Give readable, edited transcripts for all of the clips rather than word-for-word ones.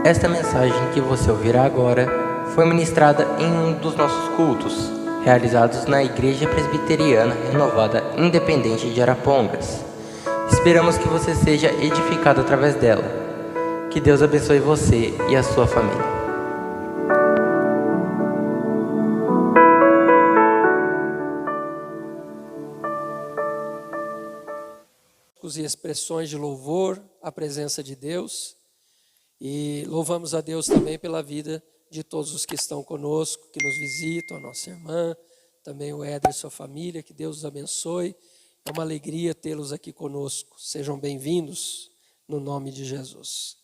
Esta mensagem que você ouvirá agora foi ministrada em um dos nossos cultos, realizados na Igreja Presbiteriana Renovada Independente de Arapongas. Esperamos que você seja edificado através dela. Que Deus abençoe você e a sua família. E expressões de louvor à presença de Deus, e louvamos a Deus também pela vida de todos os que estão conosco, que nos visitam, a nossa irmã, também o Éder e sua família, que Deus os abençoe. É uma alegria tê-los aqui conosco. Sejam bem-vindos no nome de Jesus.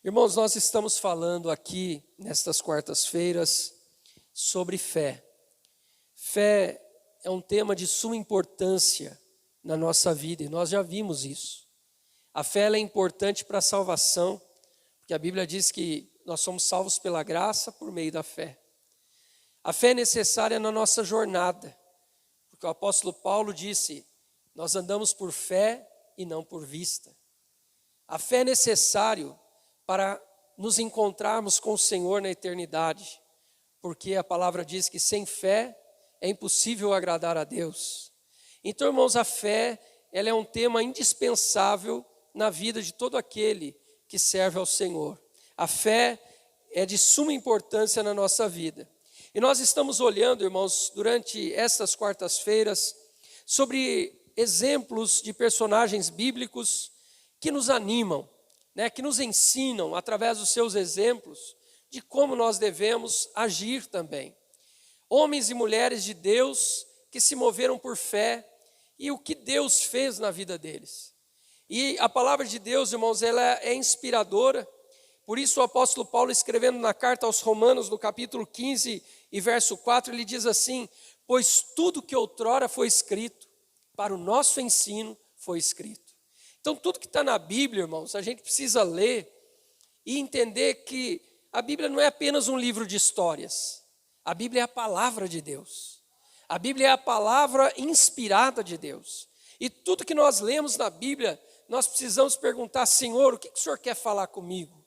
Irmãos, nós estamos falando aqui nestas quartas-feiras sobre fé. Fé é um tema de suma importância na nossa vida, e nós já vimos isso. A fé ela é importante para a salvação, porque a Bíblia diz que nós somos salvos pela graça por meio da fé. A fé é necessária na nossa jornada, porque o apóstolo Paulo disse: nós andamos por fé e não por vista. A fé é necessário para nos encontrarmos com o Senhor na eternidade, porque a palavra diz que sem fé é impossível agradar a Deus. Então, irmãos, a fé, ela é um tema indispensável na vida de todo aquele que serve ao Senhor. A fé é de suma importância na nossa vida. E nós estamos olhando, irmãos, durante estas quartas-feiras, sobre exemplos de personagens bíblicos que nos animam, que nos ensinam, através dos seus exemplos, de como nós devemos agir também. Homens e mulheres de Deus que se moveram por fé e o que Deus fez na vida deles. E a palavra de Deus, irmãos, ela é inspiradora. Por isso o apóstolo Paulo, escrevendo na carta aos Romanos, no capítulo 15 e verso 4, ele diz assim: pois tudo que outrora foi escrito, para o nosso ensino foi escrito. Então tudo que está na Bíblia, irmãos, a gente precisa ler e entender que a Bíblia não é apenas um livro de histórias. A Bíblia é a palavra de Deus. A Bíblia é a palavra inspirada de Deus. E tudo que nós lemos na Bíblia, nós precisamos perguntar: Senhor, o que o Senhor quer falar comigo?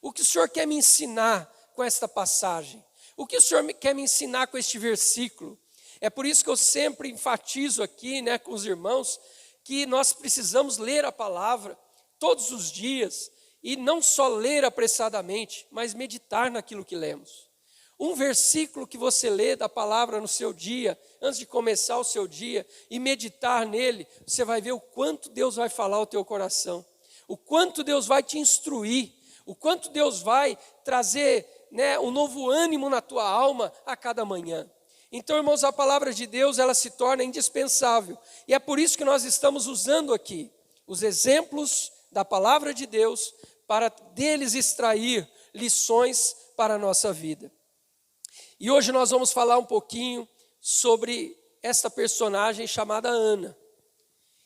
O que o Senhor quer me ensinar com esta passagem? O que o Senhor quer me ensinar com este versículo? É por isso que eu sempre enfatizo aqui, com os irmãos, que nós precisamos ler a palavra todos os dias, e não só ler apressadamente, mas meditar naquilo que lemos. Um versículo que você lê da palavra no seu dia, antes de começar o seu dia, e meditar nele, você vai ver o quanto Deus vai falar ao teu coração, o quanto Deus vai te instruir, o quanto Deus vai trazer um novo ânimo na tua alma a cada manhã. Então, irmãos, a palavra de Deus, ela se torna indispensável, e é por isso que nós estamos usando aqui os exemplos da palavra de Deus, para deles extrair lições para a nossa vida. E hoje nós vamos falar um pouquinho sobre esta personagem chamada Ana.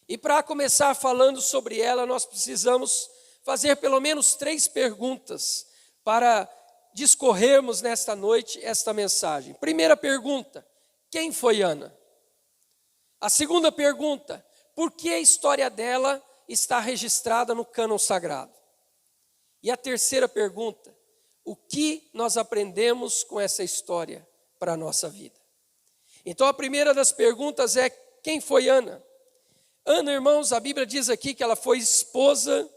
E para começar falando sobre ela, nós precisamos fazer pelo menos 3 perguntas para discorrermos nesta noite esta mensagem. Primeira pergunta: quem foi Ana? A segunda pergunta: por que a história dela está registrada no cânon sagrado? E a terceira pergunta: o que nós aprendemos com essa história para a nossa vida? Então a primeira das perguntas é: quem foi Ana? Ana, irmãos, a Bíblia diz aqui que ela foi esposa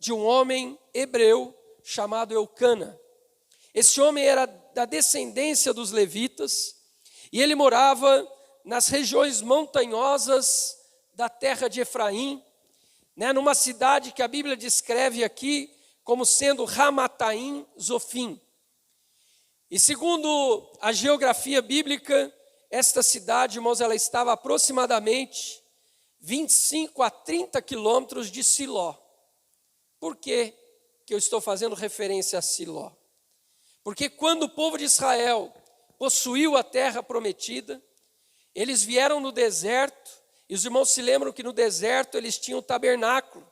de um homem hebreu chamado Eucana. Esse homem era da descendência dos levitas, e ele morava nas regiões montanhosas da terra de Efraim, numa cidade que a Bíblia descreve aqui como sendo Ramataim Zofim. E segundo a geografia bíblica, esta cidade, irmãos, ela estava aproximadamente 25 a 30 quilômetros de Siló. Por que eu estou fazendo referência a Siló? Porque quando o povo de Israel possuiu a terra prometida, eles vieram no deserto, e os irmãos se lembram que no deserto eles tinham um tabernáculo,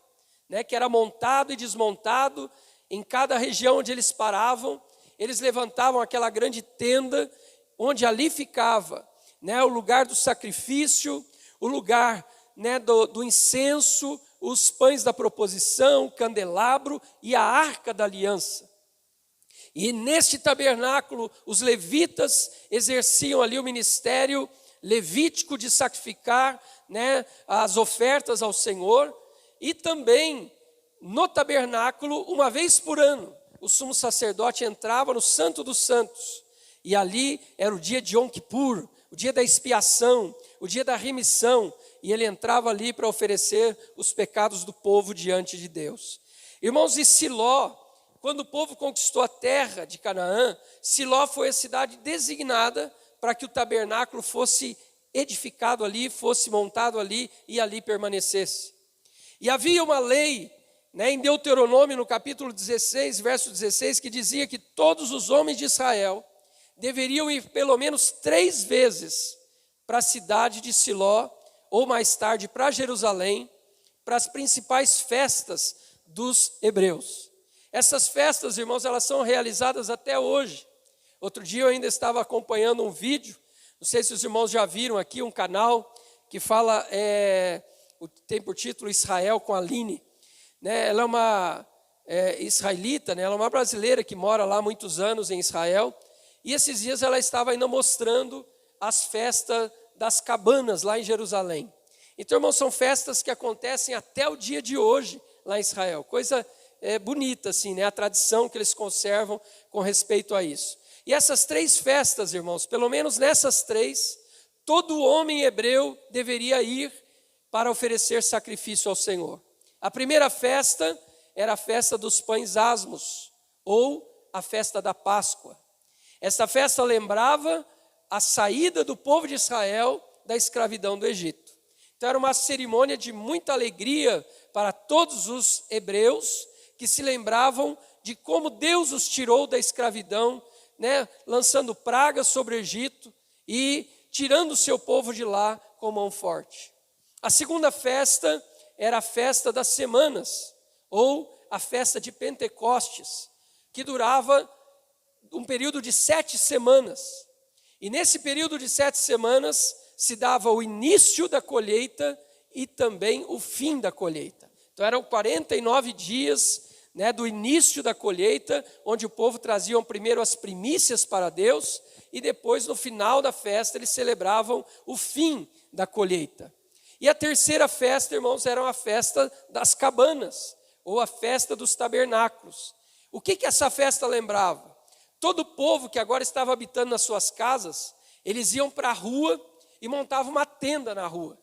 que era montado e desmontado. Em cada região onde eles paravam, eles levantavam aquela grande tenda, onde ali ficava o lugar do sacrifício, o lugar do incenso, os pães da proposição, o candelabro e a arca da aliança. E neste tabernáculo, os levitas exerciam ali o ministério levítico de sacrificar, né, as ofertas ao Senhor. E também, no tabernáculo, uma vez por ano, o sumo sacerdote entrava no Santo dos Santos. E ali era o dia de Yom Kippur, o dia da expiação, o dia da remissão. E ele entrava ali para oferecer os pecados do povo diante de Deus. Irmãos, e Siló, quando o povo conquistou a terra de Canaã, Siló foi a cidade designada para que o tabernáculo fosse edificado ali, fosse montado ali e ali permanecesse. E havia uma lei, né, em Deuteronômio, no capítulo 16, verso 16, que dizia que todos os homens de Israel deveriam ir pelo menos 3 vezes para a cidade de Siló, ou mais tarde para Jerusalém, para as principais festas dos hebreus. Essas festas, irmãos, elas são realizadas até hoje. Outro dia eu ainda estava acompanhando um vídeo, não sei se os irmãos já viram aqui, um canal que fala, tem por título Israel com a Aline. Né? Ela é uma israelita, né? Ela é uma brasileira que mora lá há muitos anos em Israel. E esses dias ela estava ainda mostrando as festas das cabanas lá em Jerusalém. Então, irmãos, são festas que acontecem até o dia de hoje lá em Israel. Coisa bonita, assim, né? A tradição que eles conservam com respeito a isso. E essas 3 festas, irmãos, pelo menos nessas 3, todo homem hebreu deveria ir para oferecer sacrifício ao Senhor. A primeira festa era a festa dos pães asmos, ou a festa da Páscoa. Esta festa lembrava a saída do povo de Israel da escravidão do Egito. Então era uma cerimônia de muita alegria para todos os hebreus que se lembravam de como Deus os tirou da escravidão, né, lançando pragas sobre o Egito e tirando o seu povo de lá com mão forte. A segunda festa era a festa das semanas, ou a festa de Pentecostes, que durava um período de 7 semanas. E nesse período de 7 semanas se dava o início da colheita e também o fim da colheita. Então eram 49 dias, né, do início da colheita, onde o povo trazia primeiro as primícias para Deus e depois, no final da festa, eles celebravam o fim da colheita. E a terceira festa, irmãos, era a festa das cabanas, ou a festa dos tabernáculos. O que essa festa lembrava? Todo o povo que agora estava habitando nas suas casas, eles iam para a rua e montavam uma tenda na rua,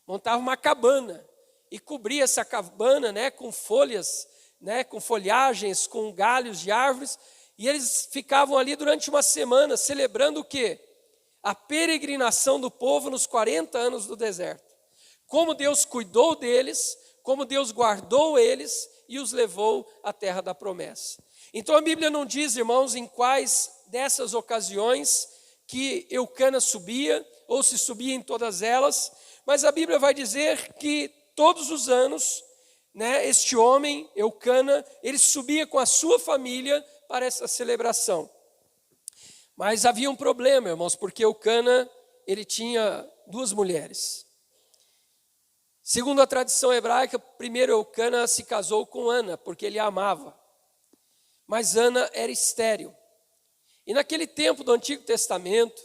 montavam uma cabana e cobria essa cabana, né, com folhas, né, com folhagens, com galhos de árvores, e eles ficavam ali durante uma semana celebrando o quê? A peregrinação do povo nos 40 anos do deserto. Como Deus cuidou deles, como Deus guardou eles e os levou à terra da promessa. Então a Bíblia não diz, irmãos, em quais dessas ocasiões que Eucana subia, ou se subia em todas elas, mas a Bíblia vai dizer que todos os anos, né, este homem, Eucana, ele subia com a sua família para essa celebração. Mas havia um problema, irmãos, porque Eucana, ele tinha 2 mulheres. Segundo a tradição hebraica, primeiro Eucana se casou com Ana, porque ele a amava. Mas Ana era estéril. E naquele tempo do Antigo Testamento,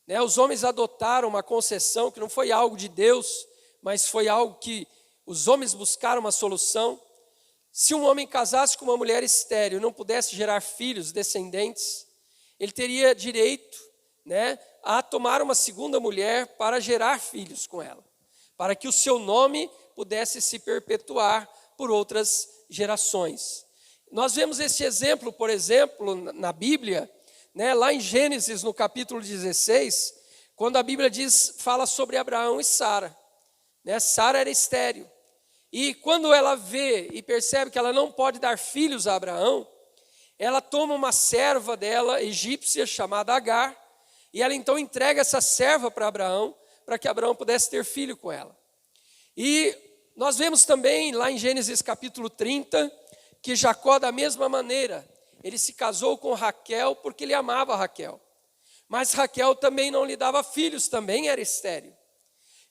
né, os homens adotaram uma concessão que não foi algo de Deus, mas foi algo que os homens buscaram uma solução. Se um homem casasse com uma mulher estéril e não pudesse gerar filhos, descendentes, ele teria direito, né, a tomar uma segunda mulher para gerar filhos com ela, para que o seu nome pudesse se perpetuar por outras gerações. Nós vemos esse exemplo, por exemplo, na Bíblia, né, lá em Gênesis, no capítulo 16, quando a Bíblia fala sobre Abraão e Sara. Né, Sara era estéril. E quando ela vê e percebe que ela não pode dar filhos a Abraão, ela toma uma serva dela, egípcia, chamada Agar, e ela então entrega essa serva para Abraão, para que Abraão pudesse ter filho com ela. E nós vemos também lá em Gênesis capítulo 30, que Jacó da mesma maneira, ele se casou com Raquel porque ele amava Raquel. Mas Raquel também não lhe dava filhos, também era estéril.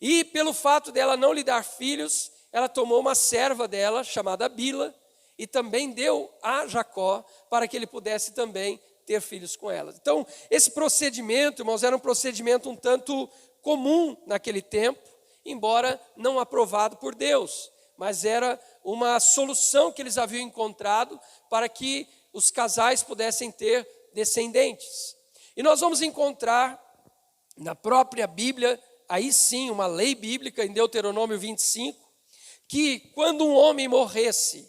E pelo fato dela não lhe dar filhos, ela tomou uma serva dela, chamada Bila, e também deu a Jacó para que ele pudesse também ter filhos com ela. Então, esse procedimento, irmãos, era um procedimento um tanto comum naquele tempo, embora não aprovado por Deus, mas era uma solução que eles haviam encontrado para que os casais pudessem ter descendentes. E nós vamos encontrar na própria Bíblia, aí sim, uma lei bíblica em Deuteronômio 25, que quando um homem morresse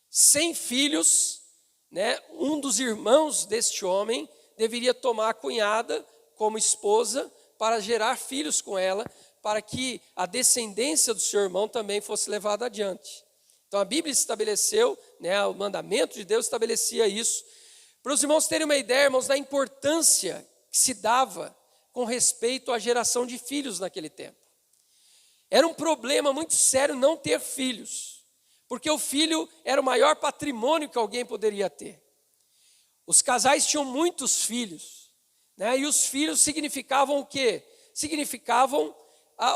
sem filhos, né, um dos irmãos deste homem deveria tomar a cunhada como esposa para gerar filhos com ela, para que a descendência do seu irmão também fosse levada adiante. Então a Bíblia estabeleceu, né, o mandamento de Deus estabelecia isso. Para os irmãos terem uma ideia, irmãos, da importância que se dava com respeito à geração de filhos naquele tempo. Era um problema muito sério não ter filhos, porque o filho era o maior patrimônio que alguém poderia ter. Os casais tinham muitos filhos, né? E os filhos significavam o quê? Significavam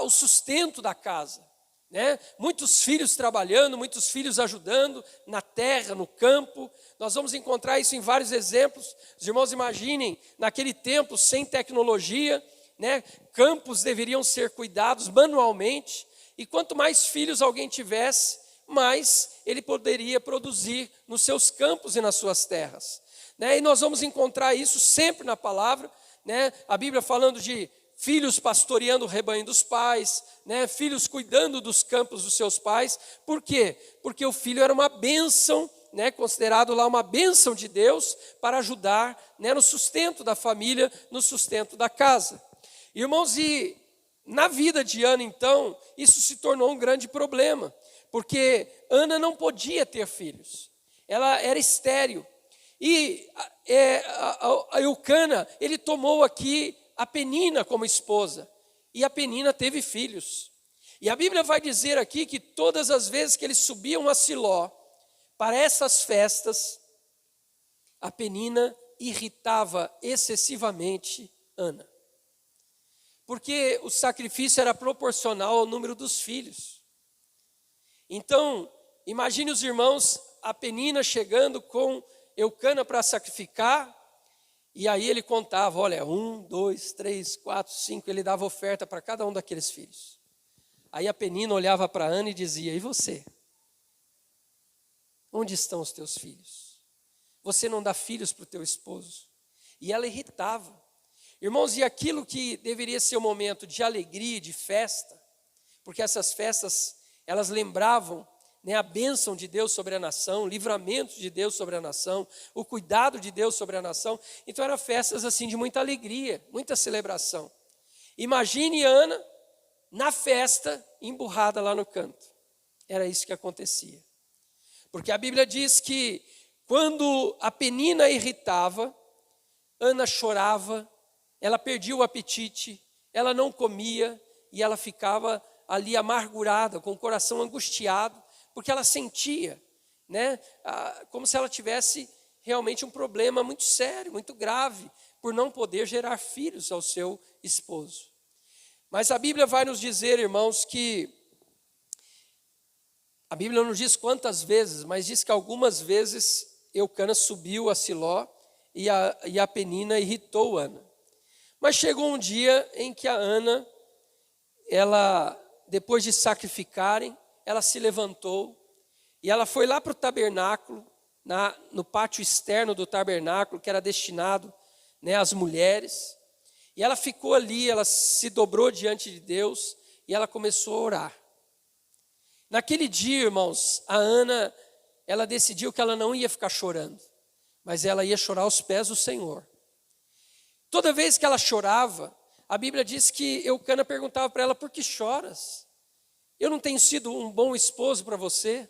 o sustento da casa, né? Muitos filhos trabalhando, muitos filhos ajudando na terra, no campo. Nós vamos encontrar isso em vários exemplos. Os irmãos imaginem, naquele tempo, sem tecnologia, né? Campos deveriam ser cuidados manualmente, e quanto mais filhos alguém tivesse, mais ele poderia produzir nos seus campos e nas suas terras, né? E nós vamos encontrar isso sempre na palavra, né? A Bíblia falando de filhos pastoreando o rebanho dos pais, né? Filhos cuidando dos campos dos seus pais. Por quê? Porque o filho era uma bênção, né? Considerado lá uma bênção de Deus para ajudar, né? No sustento da família, no sustento da casa. Irmãos, e na vida de Ana, então, isso se tornou um grande problema, porque Ana não podia ter filhos, ela era estéril. E a Eucana, ele tomou aqui a Penina como esposa, e a Penina teve filhos. E a Bíblia vai dizer aqui que todas as vezes que eles subiam a Siló para essas festas, a Penina irritava excessivamente Ana, porque o sacrifício era proporcional ao número dos filhos. Então, imagine os irmãos, a Penina chegando com Eucana para sacrificar, e aí ele contava, olha, 1, 2, 3, 4, 5, ele dava oferta para cada um daqueles filhos. Aí a Penina olhava para Ana e dizia, e você? Onde estão os teus filhos? Você não dá filhos para o teu esposo? E ela irritava. Irmãos, e aquilo que deveria ser um momento de alegria, de festa, porque essas festas, elas lembravam, né, a bênção de Deus sobre a nação, o livramento de Deus sobre a nação, o cuidado de Deus sobre a nação. Então eram festas assim de muita alegria, muita celebração. Imagine Ana na festa, emburrada lá no canto. Era isso que acontecia. Porque a Bíblia diz que quando a Penina irritava, Ana chorava, ela perdia o apetite, ela não comia e ela ficava ali amargurada, com o coração angustiado, porque ela sentia, né, como se ela tivesse realmente um problema muito sério, muito grave, por não poder gerar filhos ao seu esposo. Mas a Bíblia vai nos dizer, irmãos, que a Bíblia não diz quantas vezes, mas diz que algumas vezes Eucana subiu a Siló e a Penina irritou Ana. Mas chegou um dia em que a Ana, ela, depois de sacrificarem, ela se levantou e ela foi lá para o tabernáculo, no pátio externo do tabernáculo, que era destinado, né, às mulheres. E ela ficou ali, ela se dobrou diante de Deus e ela começou a orar. Naquele dia, irmãos, a Ana, ela decidiu que ela não ia ficar chorando, mas ela ia chorar aos pés do Senhor. Toda vez que ela chorava, a Bíblia diz que Eucana perguntava para ela, por que choras? Eu não tenho sido um bom esposo para você?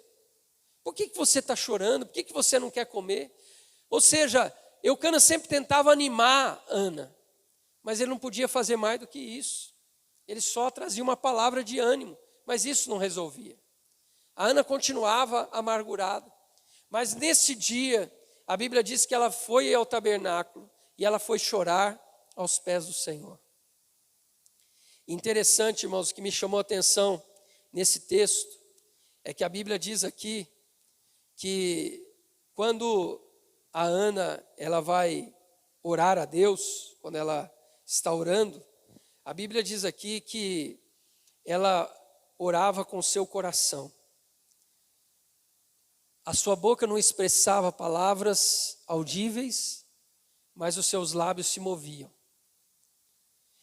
Por que você está chorando? Por que você não quer comer? Ou seja, Eucana sempre tentava animar Ana, mas ele não podia fazer mais do que isso. Ele só trazia uma palavra de ânimo, mas isso não resolvia. A Ana continuava amargurada, mas nesse dia, a Bíblia diz que ela foi ao tabernáculo e ela foi chorar aos pés do Senhor. Interessante, irmãos, o que me chamou a atenção nesse texto é que a Bíblia diz aqui que quando a Ana ela vai orar a Deus, quando ela está orando, a Bíblia diz aqui que ela orava com o seu coração. A sua boca não expressava palavras audíveis, mas os seus lábios se moviam.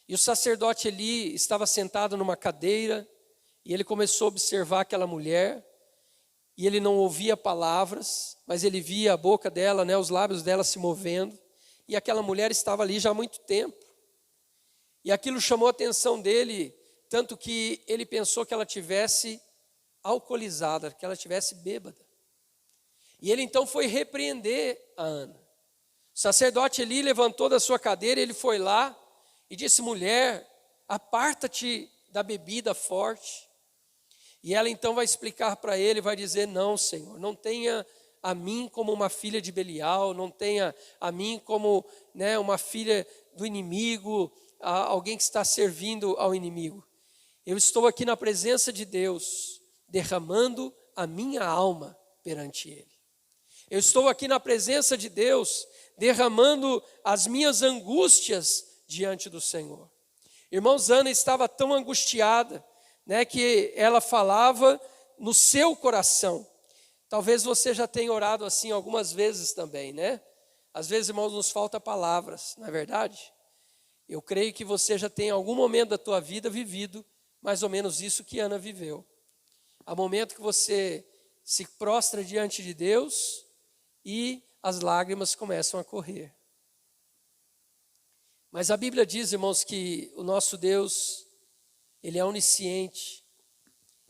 E o sacerdote Eli estava sentado numa cadeira, e ele começou a observar aquela mulher, e ele não ouvia palavras, mas ele via a boca dela, né, os lábios dela se movendo, e aquela mulher estava ali já há muito tempo. E aquilo chamou a atenção dele, tanto que ele pensou que ela tivesse alcoolizada, que ela tivesse bêbada. E ele então foi repreender a Ana. O sacerdote Eli levantou da sua cadeira, ele foi lá e disse: mulher, aparta-te da bebida forte. E ela então vai explicar para ele, vai dizer: não, Senhor, não tenha a mim como uma filha de Belial, não tenha a mim como, né, uma filha do inimigo, alguém que está servindo ao inimigo. Eu estou aqui na presença de Deus, derramando a minha alma perante Ele. Eu estou aqui na presença de Deus, derramando as minhas angústias diante do Senhor. Irmãos, Ana estava tão angustiada, né, que ela falava no seu coração. Talvez você já tenha orado assim algumas vezes também, né? Às vezes, irmãos, nos falta palavras, não é verdade? Eu creio que você já tem em algum momento da tua vida vivido mais ou menos isso que Ana viveu. Há momento que você se prostra diante de Deus e as lágrimas começam a correr. Mas a Bíblia diz, irmãos, que o nosso Deus, Ele é onisciente.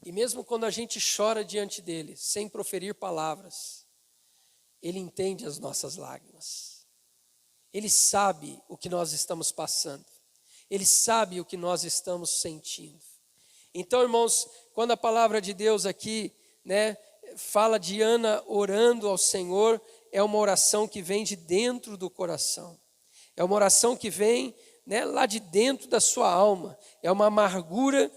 E mesmo quando a gente chora diante dEle, sem proferir palavras, Ele entende as nossas lágrimas. Ele sabe o que nós estamos passando. Ele sabe o que nós estamos sentindo. Então, irmãos, quando a palavra de Deus aqui, né, fala de Ana orando ao Senhor, é uma oração que vem de dentro do coração. É uma oração que vem, né, lá de dentro da sua alma. É uma amargura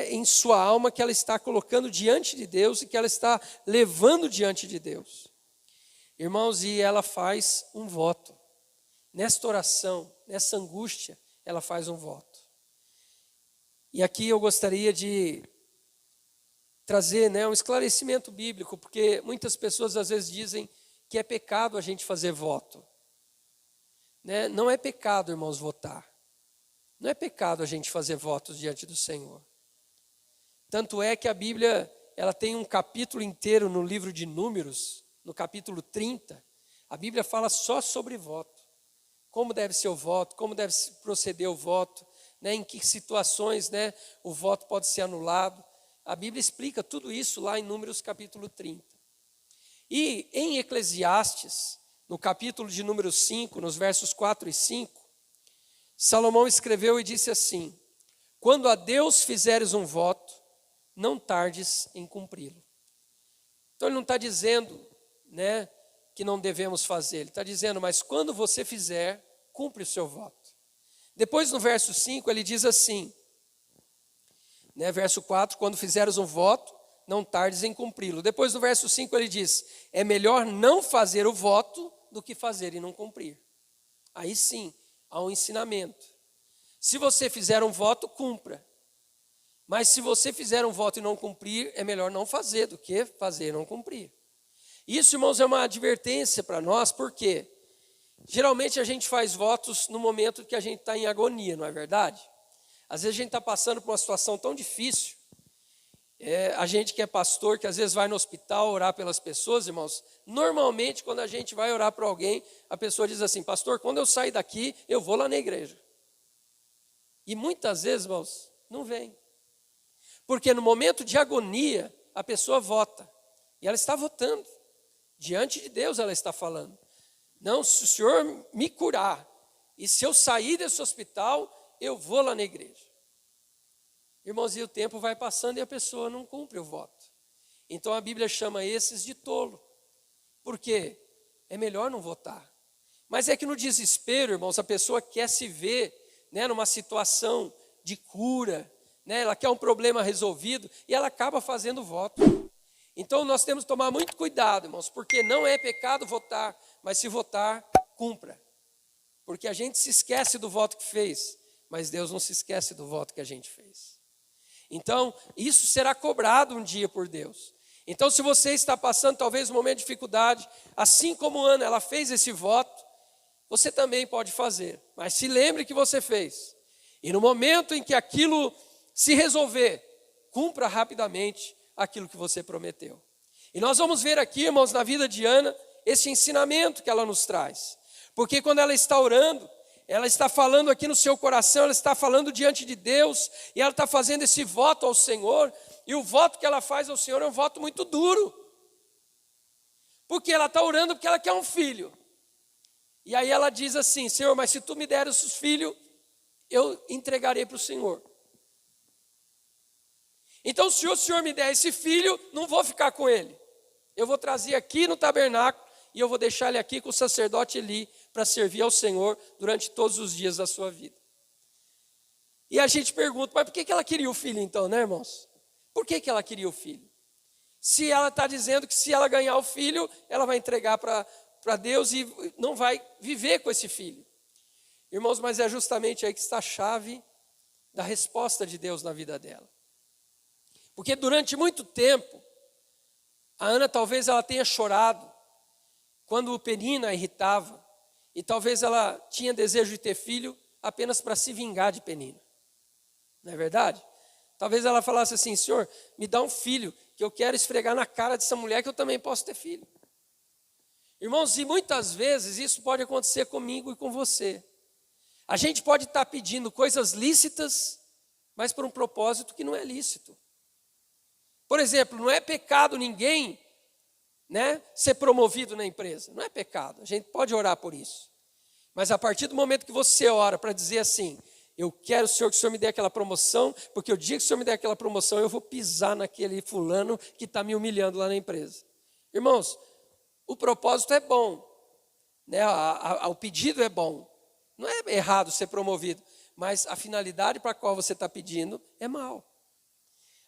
em sua alma que ela está colocando diante de Deus e que ela está levando diante de Deus. Irmãos, e ela faz um voto. Nesta oração, nessa angústia, ela faz um voto. E aqui eu gostaria de trazer, né, um esclarecimento bíblico, porque muitas pessoas às vezes dizem que é pecado a gente fazer voto. Né? Não é pecado, irmãos, votar. Não é pecado a gente fazer votos diante do Senhor. Tanto é que a Bíblia, ela tem um capítulo inteiro no livro de Números, no capítulo 30, a Bíblia fala só sobre voto. Como deve ser o voto, como deve proceder o voto, né, em que situações, né, o voto pode ser anulado. A Bíblia explica tudo isso lá em Números capítulo 30. E em Eclesiastes, no capítulo de número 5, nos versos 4 e 5, Salomão escreveu e disse assim: quando a Deus fizeres um voto, não tardes em cumpri-lo. Então ele não está dizendo, né, que não devemos fazer, ele está dizendo, mas quando você fizer, cumpre o seu voto. Depois no verso 5 ele diz assim, né, verso 4, quando fizeres um voto, não tardes em cumpri-lo. Depois no verso 5 ele diz, é melhor não fazer o voto do que fazer e não cumprir. Aí sim, há um ensinamento. Se você fizer um voto, cumpra. Mas se você fizer um voto e não cumprir, é melhor não fazer do que fazer e não cumprir. Isso, irmãos, é uma advertência para nós, porque geralmente a gente faz votos no momento que a gente está em agonia, não é verdade? Às vezes a gente está passando por uma situação tão difícil. A gente que é pastor, que às vezes vai no hospital orar pelas pessoas, irmãos, normalmente quando a gente vai orar para alguém, a pessoa diz assim, pastor, quando eu sair daqui, eu vou lá na igreja. E muitas vezes, irmãos, não vem. Porque no momento de agonia, a pessoa vota. E ela está votando. Diante de Deus ela está falando. Não, se o Senhor me curar, e se eu sair desse hospital, eu vou lá na igreja. Irmãos, e o tempo vai passando e a pessoa não cumpre o voto. Então a Bíblia chama esses de tolo. Por quê? É melhor não votar. Mas é que no desespero, irmãos, a pessoa quer se ver, né, numa situação de cura, né, ela quer um problema resolvido e ela acaba fazendo voto. Então nós temos que tomar muito cuidado, irmãos, porque não é pecado votar, mas se votar, cumpra. Porque a gente se esquece do voto que fez, mas Deus não se esquece do voto que a gente fez. Então, isso será cobrado um dia por Deus. Então, se você está passando talvez um momento de dificuldade, assim como Ana, ela fez esse voto, você também pode fazer. Mas se lembre que você fez. E no momento em que aquilo se resolver, cumpra rapidamente aquilo que você prometeu. E nós vamos ver aqui, irmãos, na vida de Ana, esse ensinamento que ela nos traz. Porque quando ela está orando, ela está falando aqui no seu coração, ela está falando diante de Deus, e ela está fazendo esse voto ao Senhor, e o voto que ela faz ao Senhor é um voto muito duro. Porque ela está orando porque ela quer um filho. E aí ela diz assim: Senhor, mas se tu me deres os filhos, eu entregarei para o Senhor. Então, se o Senhor me der esse filho, não vou ficar com ele. Eu vou trazer aqui no tabernáculo e eu vou deixar ele aqui com o sacerdote Eli para servir ao Senhor durante todos os dias da sua vida. E a gente pergunta, mas por que ela queria o filho então, né, irmãos? Por que ela queria o filho? Se ela está dizendo que se ela ganhar o filho, ela vai entregar para Deus e não vai viver com esse filho. Irmãos, mas é justamente aí que está a chave da resposta de Deus na vida dela. Porque durante muito tempo, a Ana talvez ela tenha chorado quando o Penina a irritava, e talvez ela tinha desejo de ter filho apenas para se vingar de Penina. Não é verdade? Talvez ela falasse assim: Senhor, me dá um filho, que eu quero esfregar na cara dessa mulher que eu também posso ter filho. Irmãos, e muitas vezes isso pode acontecer comigo e com você. A gente pode estar pedindo coisas lícitas, mas por um propósito que não é lícito. Por exemplo, não é pecado ninguém, ser promovido na empresa. Não é pecado, a gente pode orar por isso. Mas a partir do momento que você ora para dizer assim: eu quero, Senhor, que o Senhor me dê aquela promoção, porque o dia que o Senhor me der aquela promoção, eu vou pisar naquele fulano que está me humilhando lá na empresa. Irmãos, o propósito é bom, o pedido é bom. Não é errado ser promovido, mas a finalidade para a qual você está pedindo é mal.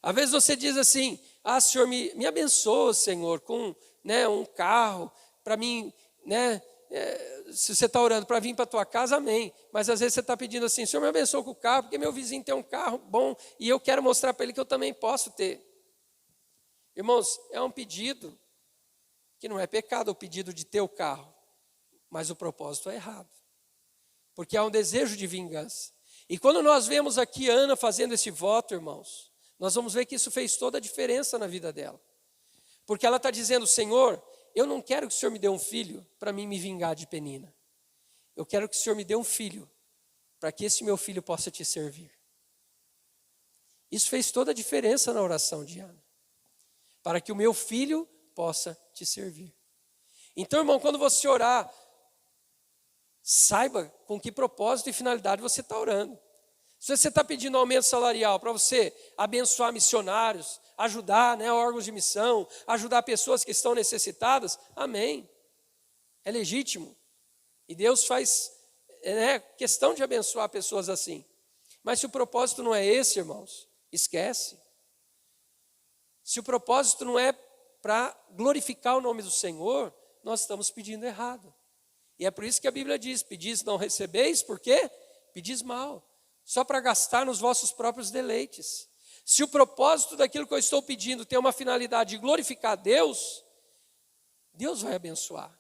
Às vezes você diz assim: Senhor, me abençoa, Senhor, com um carro, para mim, se você está orando para vir para a tua casa, amém. Mas às vezes você está pedindo assim: Senhor, me abençoa com o carro, porque meu vizinho tem um carro bom, e eu quero mostrar para ele que eu também posso ter. Irmãos, é um pedido que não é pecado, o pedido de ter o carro, mas o propósito é errado. Porque há um desejo de vingança. E quando nós vemos aqui Ana fazendo esse voto, irmãos, nós vamos ver que isso fez toda a diferença na vida dela. Porque ela está dizendo: Senhor, eu não quero que o Senhor me dê um filho para mim me vingar de Penina. Eu quero que o Senhor me dê um filho para que esse meu filho possa te servir. Isso fez toda a diferença na oração de Ana. Para que o meu filho possa te servir. Então, irmão, quando você orar, saiba com que propósito e finalidade você está orando. Se você está pedindo aumento salarial para você abençoar missionários, ajudar órgãos de missão, ajudar pessoas que estão necessitadas, amém. É legítimo. E Deus faz questão de abençoar pessoas assim. Mas se o propósito não é esse, irmãos, esquece. Se o propósito não é para glorificar o nome do Senhor, nós estamos pedindo errado. E é por isso que a Bíblia diz: pedis não recebeis, por quê? Pedis mal. Só para gastar nos vossos próprios deleites. Se o propósito daquilo que eu estou pedindo tem uma finalidade de glorificar Deus, Deus vai abençoar,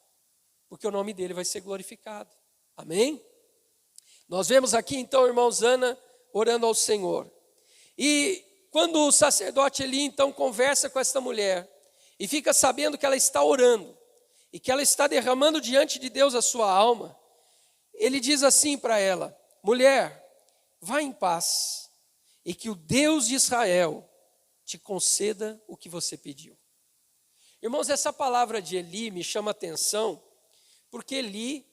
porque o nome dele vai ser glorificado. Amém? Nós vemos aqui então, irmãos, Ana orando ao Senhor. E quando o sacerdote Eli então conversa com esta mulher e fica sabendo que ela está orando e que ela está derramando diante de Deus a sua alma, ele diz assim para ela: mulher, vá em paz, e que o Deus de Israel te conceda o que você pediu. Irmãos, essa palavra de Eli me chama a atenção, porque Eli,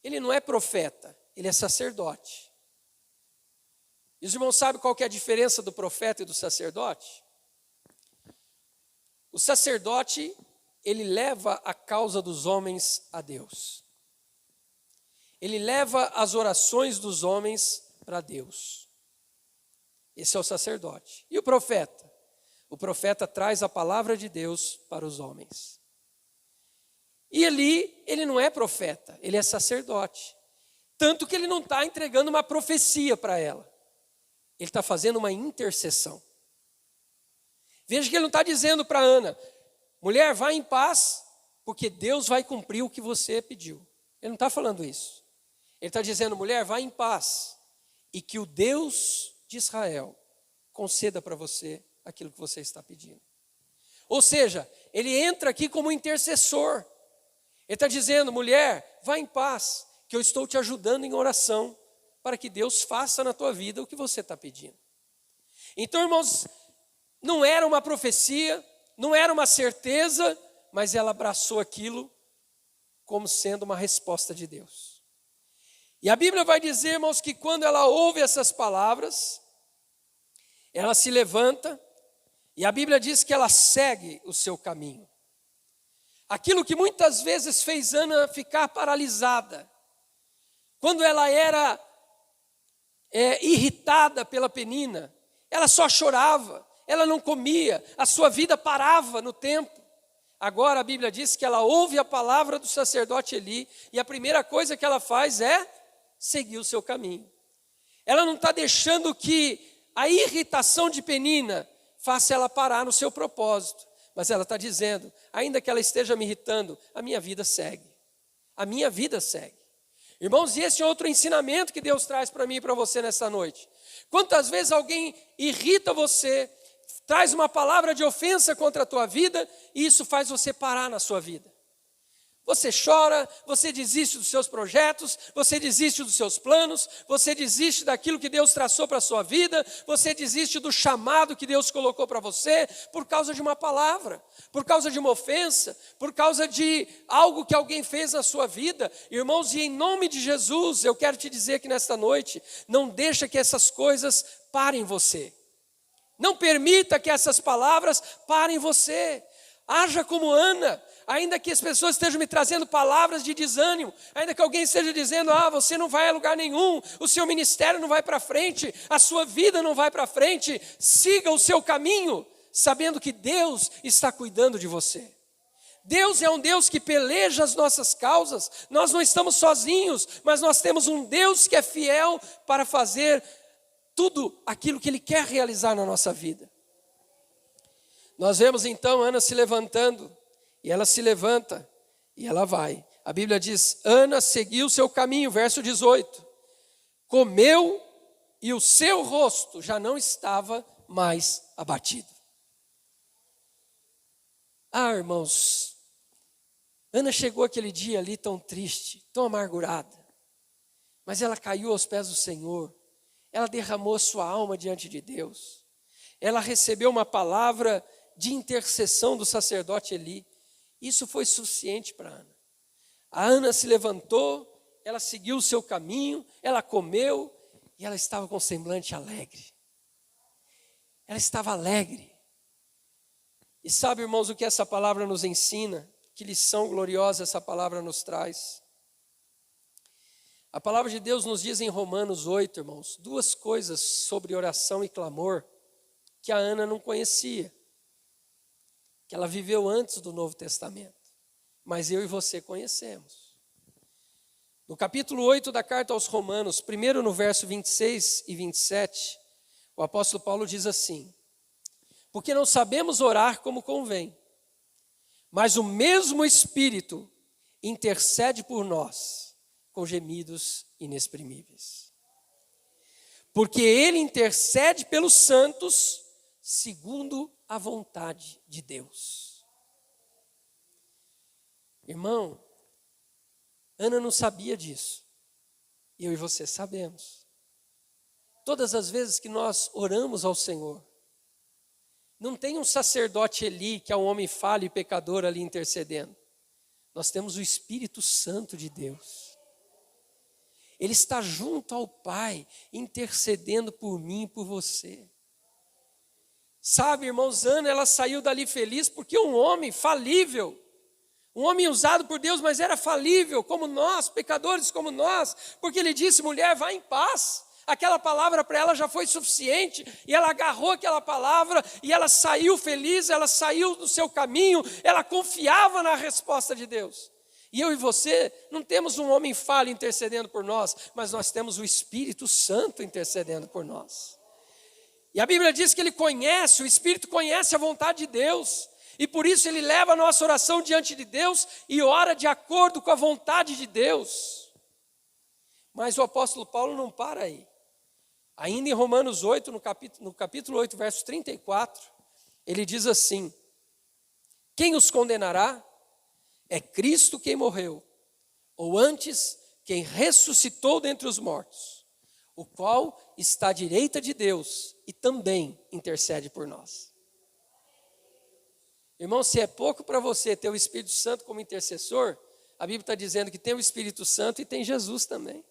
ele não é profeta, ele é sacerdote. E os irmãos sabem qual que é a diferença do profeta e do sacerdote? O sacerdote, ele leva a causa dos homens a Deus. Ele leva as orações dos homens para Deus. Esse é o sacerdote. E o profeta? o profeta traz a palavra de Deus para os homens. E Eli, ele não é profeta, ele é sacerdote. Tanto que ele não está entregando uma profecia para ela. Ele está fazendo uma intercessão. Veja que ele não está dizendo para Ana, mulher, vá em paz, porque Deus vai cumprir o que você pediu. Ele não está falando isso. Ele está dizendo, mulher, vá em paz, e que o Deus de Israel conceda para você aquilo que você está pedindo. Ou seja, ele entra aqui como intercessor. Ele está dizendo, mulher, vá em paz, que eu estou te ajudando em oração, para que Deus faça na tua vida o que você está pedindo. Então, irmãos, não era uma profecia, não era uma certeza, mas ela abraçou aquilo como sendo uma resposta de Deus. E a Bíblia vai dizer, irmãos, que quando ela ouve essas palavras, ela se levanta, e a Bíblia diz que ela segue o seu caminho. Aquilo que muitas vezes fez Ana ficar paralisada, quando ela era irritada pela Penina, ela só chorava, ela não comia, a sua vida parava no tempo. Agora a Bíblia diz que ela ouve a palavra do sacerdote Eli, e a primeira coisa que ela faz é seguir o seu caminho. Ela não está deixando que a irritação de Penina faça ela parar no seu propósito, mas ela está dizendo, ainda que ela esteja me irritando, a minha vida segue. A minha vida segue. Irmãos, e esse é outro ensinamento que Deus traz para mim e para você nessa noite. Quantas vezes alguém irrita você, traz uma palavra de ofensa contra a tua vida, e isso faz você parar na sua vida. Você chora, você desiste dos seus projetos, você desiste dos seus planos, você desiste daquilo que Deus traçou para a sua vida, você desiste do chamado que Deus colocou para você, por causa de uma palavra, por causa de uma ofensa, por causa de algo que alguém fez na sua vida. Irmãos, e em nome de Jesus, eu quero te dizer que nesta noite, não deixa que essas coisas parem você. Não permita que essas palavras parem você. Haja como Ana, ainda que as pessoas estejam me trazendo palavras de desânimo, ainda que alguém esteja dizendo, você não vai a lugar nenhum, o seu ministério não vai para frente, a sua vida não vai para frente, siga o seu caminho, sabendo que Deus está cuidando de você. Deus é um Deus que peleja as nossas causas, nós não estamos sozinhos, mas nós temos um Deus que é fiel para fazer tudo aquilo que Ele quer realizar na nossa vida. Nós vemos então Ana se levantando, e ela se levanta, e ela vai. A Bíblia diz, Ana seguiu o seu caminho, verso 18. Comeu, e o seu rosto já não estava mais abatido. Irmãos, Ana chegou aquele dia ali tão triste, tão amargurada, mas ela caiu aos pés do Senhor, ela derramou sua alma diante de Deus, ela recebeu uma palavra de intercessão do sacerdote Eli. Isso foi suficiente para Ana. A Ana se levantou, ela seguiu o seu caminho, ela comeu e ela estava com semblante alegre. Ela estava alegre. E sabe, irmãos, o que essa palavra nos ensina? Que lição gloriosa essa palavra nos traz. A palavra de Deus nos diz em Romanos 8, irmãos, duas coisas sobre oração e clamor que a Ana não conhecia, que ela viveu antes do Novo Testamento, mas eu e você conhecemos. No capítulo 8 da carta aos Romanos, primeiro no verso 26 e 27, o apóstolo Paulo diz assim, porque não sabemos orar como convém, mas o mesmo Espírito intercede por nós com gemidos inexprimíveis. Porque Ele intercede pelos santos segundo a vontade de Deus. Irmão, Ana não sabia disso. Eu e você sabemos. Todas as vezes que nós oramos ao Senhor, não tem um sacerdote Eli, que é um homem falho e pecador ali intercedendo. Nós temos o Espírito Santo de Deus. Ele está junto ao Pai, intercedendo por mim e por você. Sabe, irmãos, Ana, ela saiu dali feliz porque um homem falível, um homem usado por Deus, mas era falível, como nós, pecadores como nós, porque ele disse, mulher, vá em paz, Aquela palavra para ela já foi suficiente, e ela agarrou aquela palavra, e ela saiu feliz, ela saiu do seu caminho, ela confiava na resposta de Deus. E eu e você não temos um homem falho intercedendo por nós, mas nós temos o Espírito Santo intercedendo por nós. E a Bíblia diz que ele conhece, o Espírito conhece a vontade de Deus, e por isso ele leva a nossa oração diante de Deus e ora de acordo com a vontade de Deus. Mas o apóstolo Paulo não para aí. Ainda em Romanos 8, no capítulo 8, verso 34, ele diz assim: quem os condenará? É Cristo quem morreu, ou antes, quem ressuscitou dentre os mortos, o qual está à direita de Deus e também intercede por nós. Irmão, se é pouco para você ter o Espírito Santo como intercessor, a Bíblia está dizendo que tem o Espírito Santo e tem Jesus também.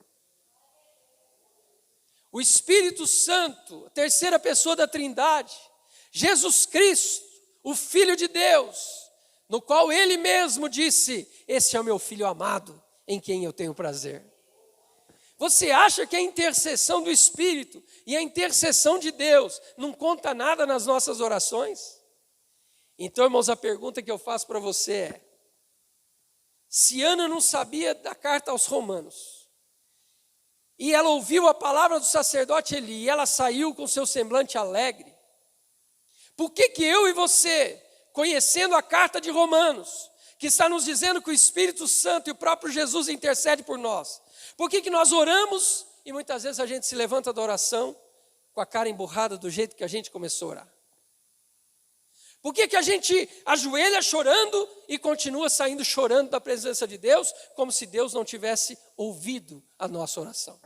O Espírito Santo, a terceira pessoa da Trindade, Jesus Cristo, o Filho de Deus, no qual Ele mesmo disse: esse é o meu Filho amado, em quem eu tenho prazer. Você acha que a intercessão do Espírito e a intercessão de Deus não conta nada nas nossas orações? Então, irmãos, a pergunta que eu faço para você é: se Ana não sabia da carta aos Romanos, e ela ouviu a palavra do sacerdote Eli, e ela saiu com seu semblante alegre, por que eu e você, conhecendo a carta de Romanos, que está nos dizendo que o Espírito Santo e o próprio Jesus intercede por nós, por que nós oramos e muitas vezes a gente se levanta da oração com a cara emburrada do jeito que a gente começou a orar? Por que a gente ajoelha chorando e continua saindo chorando da presença de Deus, como se Deus não tivesse ouvido a nossa oração?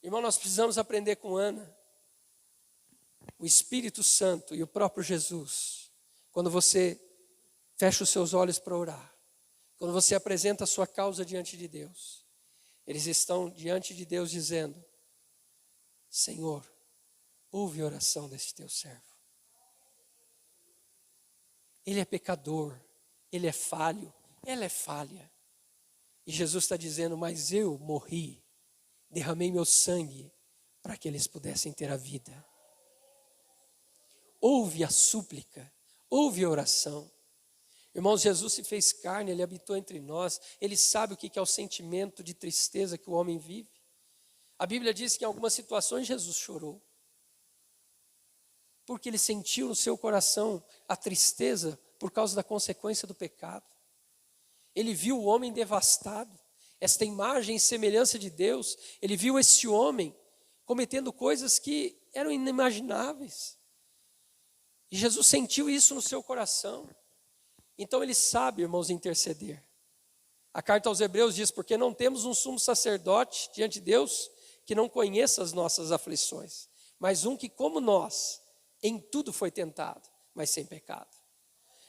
Irmão, nós precisamos aprender com Ana. O Espírito Santo e o próprio Jesus, quando você fecha os seus olhos para orar, quando você apresenta a sua causa diante de Deus, eles estão diante de Deus dizendo: Senhor, ouve a oração desse teu servo. Ele é pecador, ele é falho, ela é falha. E Jesus está dizendo: mas eu morri, derramei meu sangue para que eles pudessem ter a vida. Ouve a súplica, ouve a oração. Irmãos, Jesus se fez carne, Ele habitou entre nós, Ele sabe o que é o sentimento de tristeza que o homem vive. A Bíblia diz que em algumas situações Jesus chorou, porque Ele sentiu no seu coração a tristeza por causa da consequência do pecado. Ele viu o homem devastado, esta imagem e semelhança de Deus. Ele viu esse homem cometendo coisas que eram inimagináveis. E Jesus sentiu isso no seu coração. Então Ele sabe, irmãos, interceder. A carta aos Hebreus diz: porque não temos um sumo sacerdote diante de Deus que não conheça as nossas aflições, mas um que, como nós, em tudo foi tentado, mas sem pecado.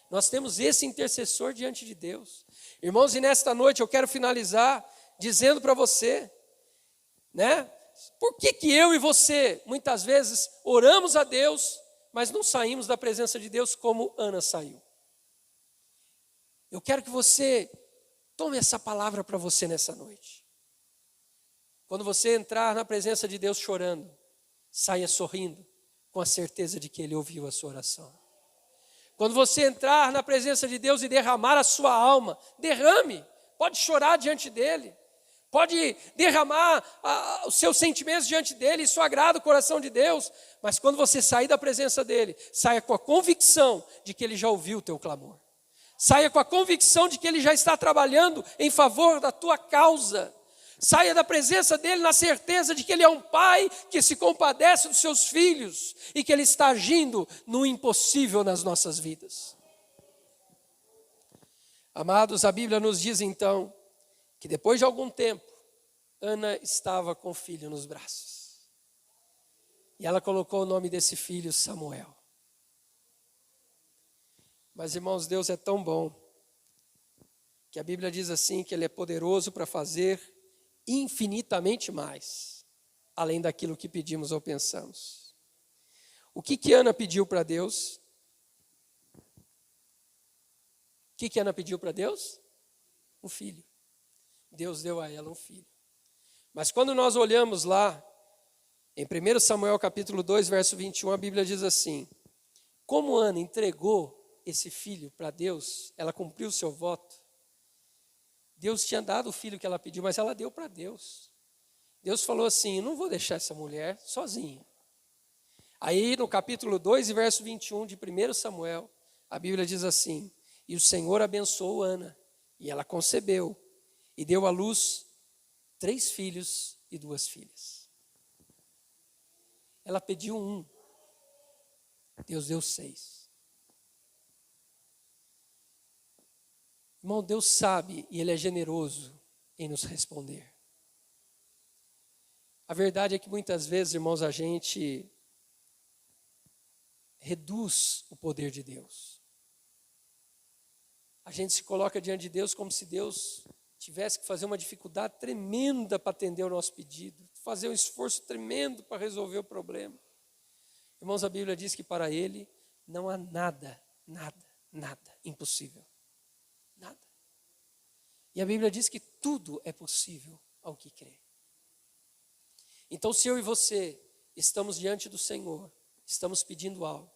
Nós temos esse intercessor diante de Deus. Irmãos, e nesta noite eu quero finalizar dizendo para você, né? Por que eu e você, muitas vezes, oramos a Deus, mas não saímos da presença de Deus como Ana saiu? Eu quero que você tome essa palavra para você nessa noite. Quando você entrar na presença de Deus chorando, saia sorrindo, com a certeza de que Ele ouviu a sua oração. Quando você entrar na presença de Deus e derramar a sua alma, derrame, pode chorar diante dEle, pode derramar os seus sentimentos diante dEle, isso agrada o coração de Deus, mas quando você sair da presença dEle, saia com a convicção de que Ele já ouviu o teu clamor. Saia com a convicção de que Ele já está trabalhando em favor da tua causa. Saia da presença dEle na certeza de que Ele é um pai que se compadece dos seus filhos e que Ele está agindo no impossível nas nossas vidas. Amados, a Bíblia nos diz então que depois de algum tempo, Ana estava com o filho nos braços. E ela colocou o nome desse filho Samuel. Mas, irmãos, Deus é tão bom que a Bíblia diz assim que Ele é poderoso para fazer infinitamente mais, além daquilo que pedimos ou pensamos. O que Ana pediu para Deus? O que Ana pediu para Deus? Um filho. Deus deu a ela um filho. Mas quando nós olhamos lá, em 1 Samuel capítulo 2, verso 21, a Bíblia diz assim: como Ana entregou esse filho para Deus, ela cumpriu o seu voto. Deus tinha dado o filho que ela pediu, mas ela deu para Deus. Deus falou assim: não vou deixar essa mulher sozinha. Aí no capítulo 2 e verso 21 de 1 Samuel, a Bíblia diz assim: e o Senhor abençoou Ana, e ela concebeu, e deu à luz 3 filhos e 2 filhas. Ela pediu 1, Deus deu 6. Irmão, Deus sabe e Ele é generoso em nos responder. A verdade é que muitas vezes, irmãos, a gente reduz o poder de Deus. A gente se coloca diante de Deus como se Deus tivesse que fazer uma dificuldade tremenda para atender o nosso pedido, fazer um esforço tremendo para resolver o problema. Irmãos, a Bíblia diz que para Ele não há nada impossível. Nada. E a Bíblia diz que tudo é possível ao que crê. Então, se eu e você estamos diante do Senhor, estamos pedindo algo,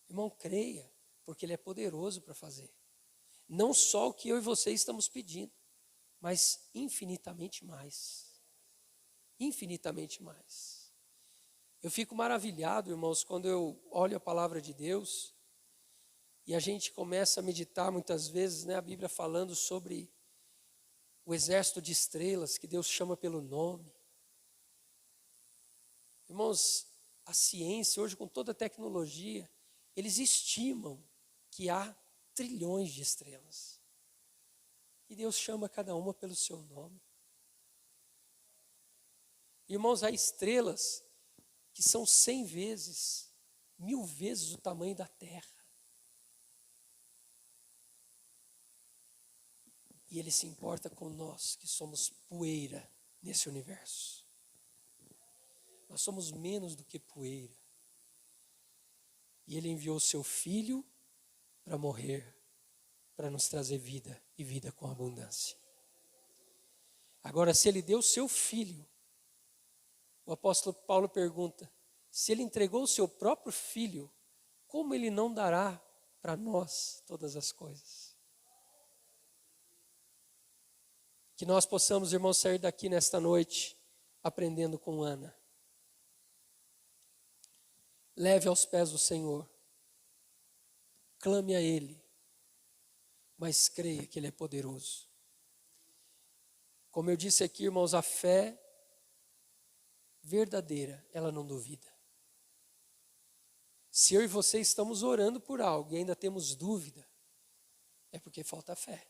irmão, creia, porque Ele é poderoso para fazer. Não só o que eu e você estamos pedindo, mas infinitamente mais. Infinitamente mais. Eu fico maravilhado, irmãos, quando eu olho a palavra de Deus e a gente começa a meditar muitas vezes, né, a Bíblia falando sobre o exército de estrelas que Deus chama pelo nome. Irmãos, a ciência hoje com toda a tecnologia, eles estimam que há trilhões de estrelas. E Deus chama cada uma pelo seu nome. Irmãos, há estrelas que são 100 vezes, 1000 vezes o tamanho da Terra. E Ele se importa com nós, que somos poeira nesse universo. Nós somos menos do que poeira. E Ele enviou o seu Filho para morrer, para nos trazer vida e vida com abundância. Agora, se Ele deu o seu Filho, o apóstolo Paulo pergunta, se Ele entregou o seu próprio Filho, como Ele não dará para nós todas as coisas? Que nós possamos, irmãos, sair daqui nesta noite aprendendo com Ana. Leve aos pés do Senhor. Clame a Ele, mas creia que Ele é poderoso. Como eu disse aqui, irmãos, a fé verdadeira, ela não duvida. Se eu e você estamos orando por algo e ainda temos dúvida, é porque falta fé.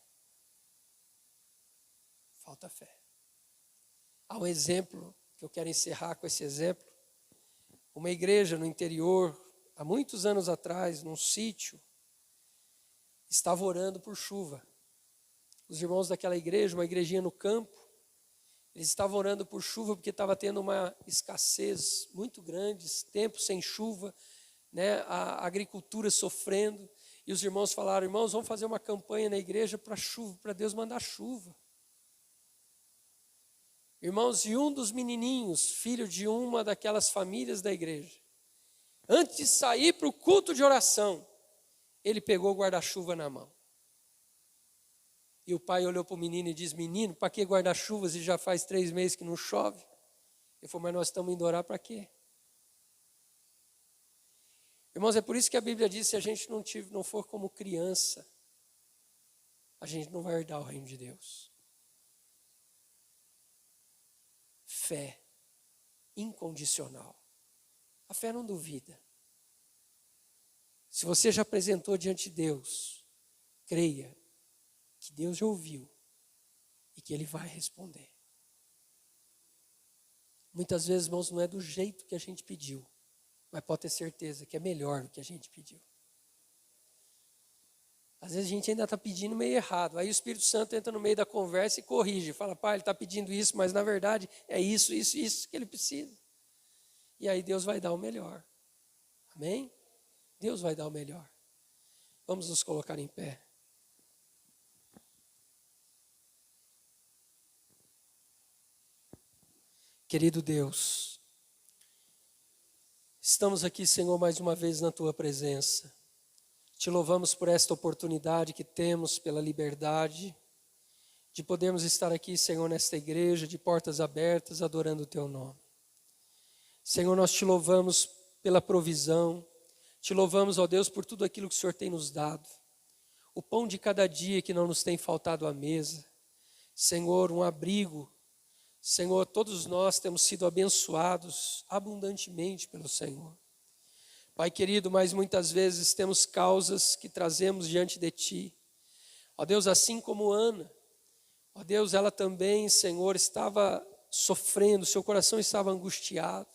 Falta fé. Há um exemplo, que eu quero encerrar com esse exemplo. Uma igreja no interior, há muitos anos atrás, num sítio, estava orando por chuva. Os irmãos daquela igreja, uma igrejinha no campo, eles estavam orando por chuva porque estava tendo uma escassez muito grande, tempo sem chuva, né, a agricultura sofrendo. E os irmãos falaram, irmãos, vamos fazer uma campanha na igreja para chuva, para Deus mandar chuva. Irmãos, e um dos menininhos, filho de uma daquelas famílias da igreja, antes de sair para o culto de oração, ele pegou o guarda-chuva na mão. E o pai olhou para o menino e disse, menino, para que guarda-chuva se já faz 3 meses que não chove? Ele falou, mas nós estamos indo orar para quê? Irmãos, é por isso que a Bíblia diz, se a gente não for como criança, a gente não vai herdar o reino de Deus. Fé incondicional. A fé não duvida. Se você já apresentou diante de Deus, creia que Deus já ouviu e que Ele vai responder. Muitas vezes, irmãos, não é do jeito que a gente pediu, mas pode ter certeza que é melhor do que a gente pediu. Às vezes a gente ainda está pedindo meio errado, aí o Espírito Santo entra no meio da conversa e corrige, fala, pai, ele está pedindo isso, mas na verdade é isso que ele precisa. E aí Deus vai dar o melhor. Amém? Deus vai dar o melhor. Vamos nos colocar em pé. Querido Deus, estamos aqui, Senhor, mais uma vez na Tua presença. Te louvamos por esta oportunidade que temos, pela liberdade de podermos estar aqui, Senhor, nesta igreja, de portas abertas, adorando o Teu nome. Senhor, nós te louvamos pela provisão, te louvamos, ó Deus, por tudo aquilo que o Senhor tem nos dado. O pão de cada dia que não nos tem faltado à mesa. Senhor, um abrigo. Senhor, todos nós temos sido abençoados abundantemente pelo Senhor. Pai querido, mas muitas vezes temos causas que trazemos diante de Ti. Ó Deus, assim como Ana, ó Deus, ela também, Senhor, estava sofrendo, seu coração estava angustiado.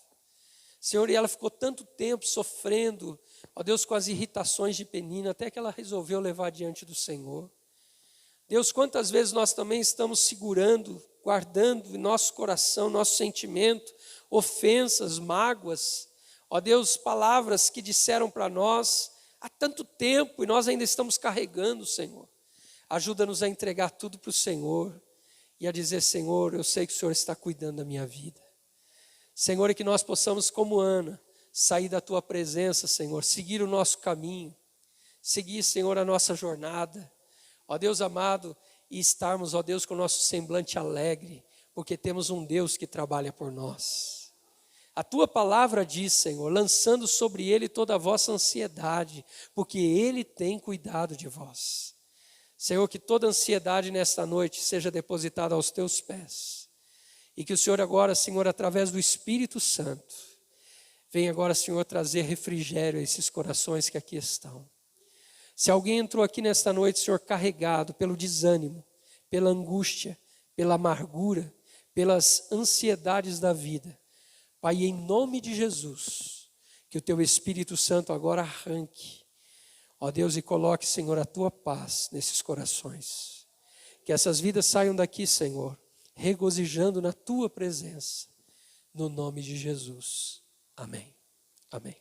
Senhor, e ela ficou tanto tempo sofrendo, ó Deus, com as irritações de Penina, até que ela resolveu levar diante do Senhor. Deus, quantas vezes nós também estamos segurando, guardando em nosso coração, nosso sentimento, ofensas, mágoas, ó Deus, palavras que disseram para nós há tanto tempo e nós ainda estamos carregando, Senhor. Ajuda-nos a entregar tudo para o Senhor e a dizer, Senhor, eu sei que o Senhor está cuidando da minha vida. Senhor, e que nós possamos, como Ana, sair da Tua presença, Senhor, seguir o nosso caminho, seguir, Senhor, a nossa jornada, ó Deus amado, e estarmos, ó Deus, com o nosso semblante alegre, porque temos um Deus que trabalha por nós. A Tua palavra diz, Senhor, lançando sobre Ele toda a vossa ansiedade, porque Ele tem cuidado de vós. Senhor, que toda ansiedade nesta noite seja depositada aos Teus pés. E que o Senhor agora, Senhor, através do Espírito Santo, venha agora, Senhor, trazer refrigério a esses corações que aqui estão. Se alguém entrou aqui nesta noite, Senhor, carregado pelo desânimo, pela angústia, pela amargura, pelas ansiedades da vida, Pai, em nome de Jesus, que o Teu Espírito Santo agora arranque, ó Deus, e coloque, Senhor, a Tua paz nesses corações. Que essas vidas saiam daqui, Senhor, regozijando na Tua presença, no nome de Jesus. Amém. Amém.